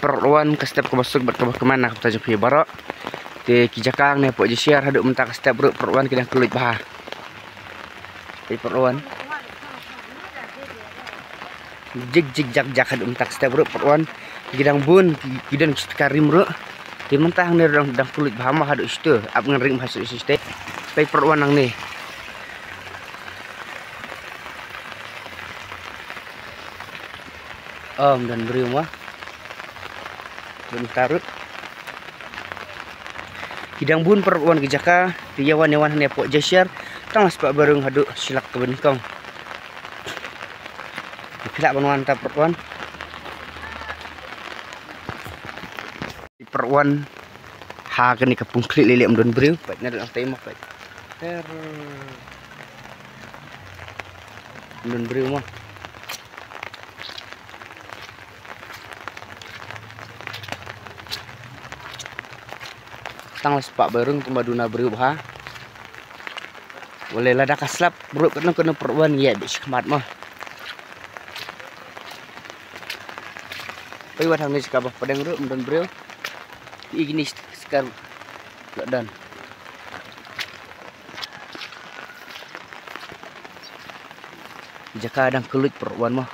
perluan ke step ke masuk berkembang kemana kita jumpa barak di kijakang nih pok share haduk mentak step perluan kita keluit bah di perluan jig jak haduk mentak step perluan gidang bun gidang karim di mentang nih dang keluit bah mah haduk situ ap ngering masuk situ baik perluan nang nih dan beri mah bentar hidang bun perluan gejaka diyawan ne pok share tang sepak bareng haduk silak ke benkong kelak banuan ta perluan ha kini kapung klik lele amdon beri baik na dalam tema baik amdon beri mah tang sepak bareng tumaduna beri bah boleh lada kaslap bro kena perluan ya bis kemat mah pai wadang ni sekabah padang ru dan bro ini sekarang dan jaka adang kelut perluan mah